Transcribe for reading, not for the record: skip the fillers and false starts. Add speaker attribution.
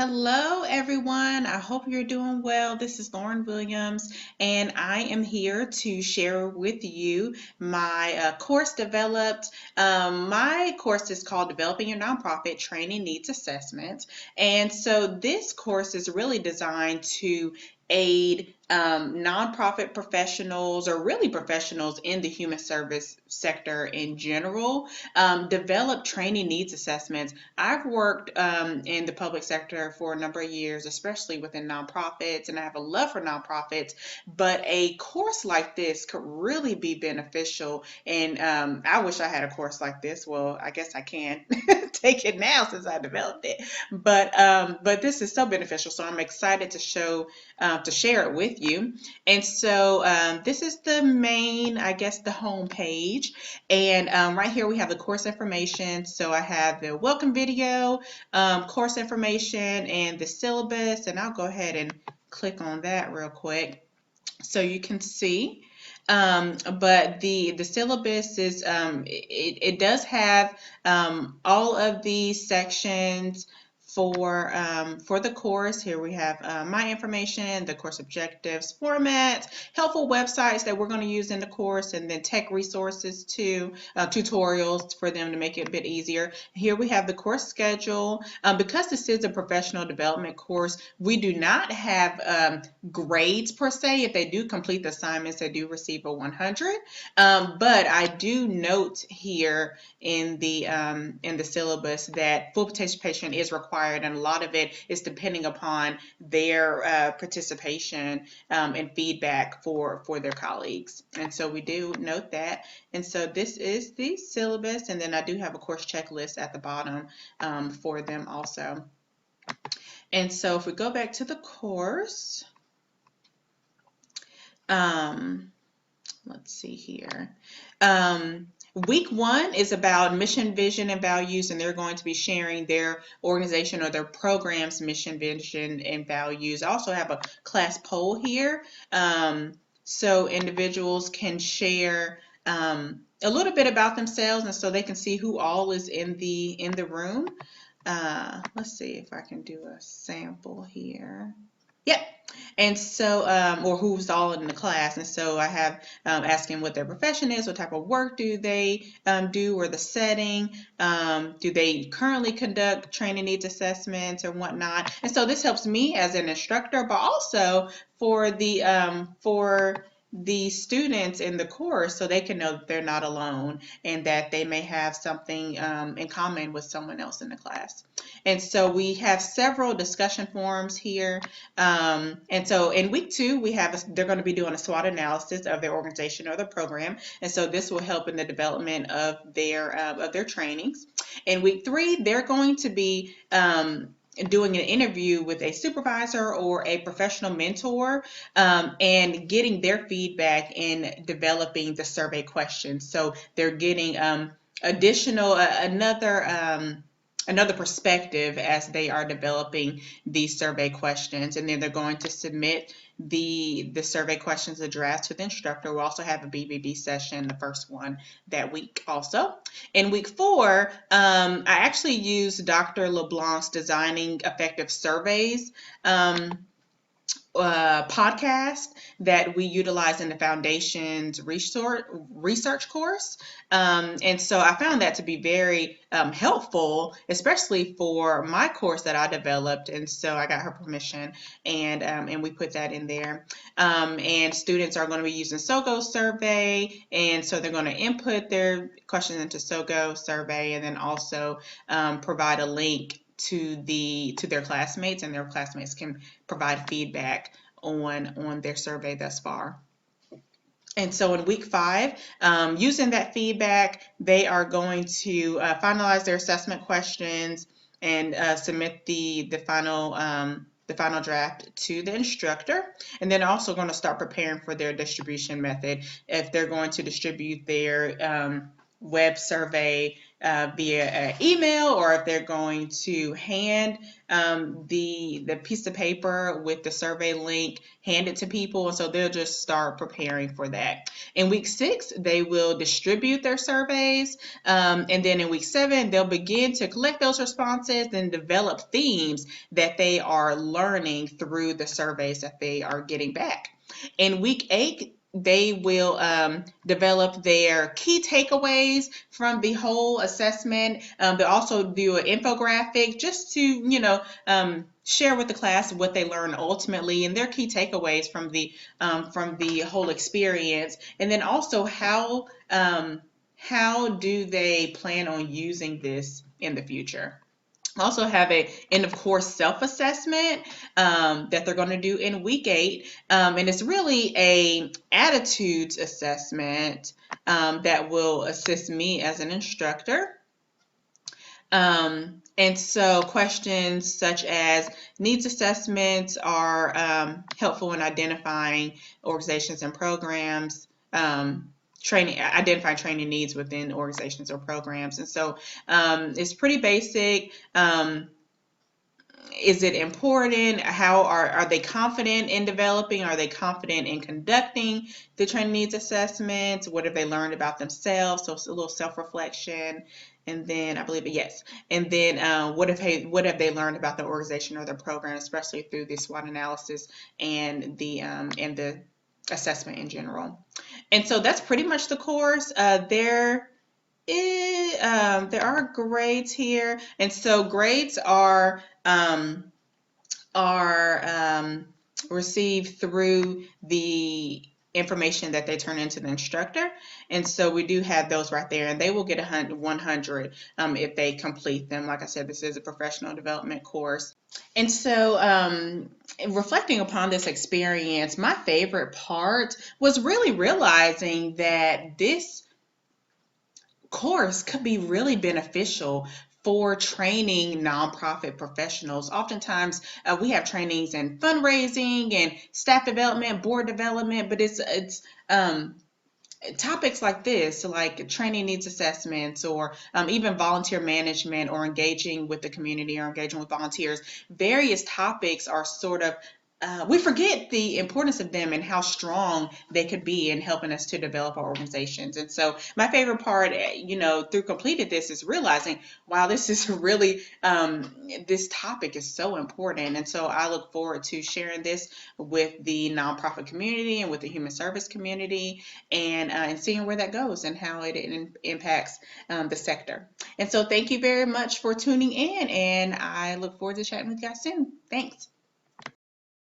Speaker 1: Hello, everyone. I hope you're doing well. This is Lauren Williams, and I am here to share with you my course developed. My course is called Developing Your Nonprofit Training Needs Assessment. And so this course is really designed to aid nonprofit professionals or really professionals in the human service sector in general develop training needs assessments. I've worked in the public sector for a number of years, especially within nonprofits, and I have a love for nonprofits. But a course like this could really be beneficial. And I wish I had a course like this. Well, I guess I can take it now since I developed it. But this is so beneficial. So I'm excited to share it with you. And so this is the main, I guess, the home page. And right here we have the course information. So I have the welcome video, course information, and the syllabus. And I'll go ahead and click on that real quick so you can see. But the syllabus is it does have all of these sections for the course. Here we have my information, the course objectives, formats, helpful websites that we're going to use in the course, and then tech resources too, tutorials for them to make it a bit easier. Here we have the course schedule. Because this is a professional development course, we do not have grades per se. If they do complete the assignments, they do receive a 100. But I do note here in the syllabus that full participation is required, and a lot of it is depending upon their participation and feedback for their colleagues. And so we do note that. And so this is the syllabus, and then I do have a course checklist at the bottom for them also. And so if we go back to the course, let's see here. Week 1 is about mission, vision, and values, and they're going to be sharing their organization or their program's mission, vision, and values. I also have a class poll here, so individuals can share a little bit about themselves, and so they can see who all is in the room. Let's see if I can do a sample here. Yep. And so, or who's all in the class. And so I have asking what their profession is, what type of work do they do, or the setting, do they currently conduct training needs assessments or whatnot. And so this helps me as an instructor, but also for the students in the course, so they can know that they're not alone and that they may have something in common with someone else in the class. And so we have several discussion forums here. And so in week 2, they're going to be doing a SWOT analysis of their organization or their program. And so this will help in the development of their trainings. In week 3, they're going to be doing an interview with a supervisor or a professional mentor and getting their feedback in developing the survey questions. So they're getting another perspective as they are developing these survey questions, and then they're going to submit the survey questions, the draft, to the instructor. We'll also have a BBB session, the first one that week also. In week 4, I actually used Dr. LeBlanc's Designing Effective Surveys podcast that we utilize in the Foundation's research course. And so I found that to be very helpful, especially for my course that I developed. And so I got her permission, and we put that in there. And students are going to be using SOGO survey, and so they're going to input their questions into SOGO survey, and then also provide a link to their classmates, and their classmates can provide feedback on their survey thus far. And so in week 5, using that feedback, they are going to finalize their assessment questions and submit the final draft to the instructor. And then also going to start preparing for their distribution method. If they're going to distribute their web survey via email, or if they're going to hand the piece of paper with the survey link, hand it to people, and so they'll just start preparing for that. In week 6, they will distribute their surveys, and then in week 7, they'll begin to collect those responses and develop themes that they are learning through the surveys that they are getting back. In week 8, they will develop their key takeaways from the whole assessment. They'll also do an infographic just to, share with the class what they learned ultimately and their key takeaways from the whole experience. And then also how do they plan on using this in the future. Also have a end of course self-assessment that they're going to do in week 8, and it's really a attitudes assessment that will assist me as an instructor. And so questions such as needs assessments are helpful in identifying organizations and programs, identifying training needs within organizations or programs. And so it's pretty basic. Is it important? How are they confident in developing? Are they confident in conducting the training needs assessments? What have they learned about themselves? So it's a little self-reflection. And then I believe yes. And then what have they learned about the organization or the program, especially through the SWOT analysis and the assessment in general. And so that's pretty much the course. There are grades here, and so grades are received through the information that they turn into the instructor. And so we do have those right there, and they will get 100 if they complete them. Like I said, this is a professional development course. And so reflecting upon this experience, my favorite part was really realizing that this course could be really beneficial for training nonprofit professionals. Oftentimes, we have trainings in fundraising and staff development, board development, but it's topics like this, like training needs assessments, or even volunteer management, or engaging with the community, or engaging with volunteers. Various topics are sort of we forget the importance of them and how strong they could be in helping us to develop our organizations. And so my favorite part, through completed this, is realizing, wow, this is really, this topic is so important. And so I look forward to sharing this with the nonprofit community and with the human service community, and seeing where that goes and how it impacts the sector. And so thank you very much for tuning in, and I look forward to chatting with you guys soon. Thanks.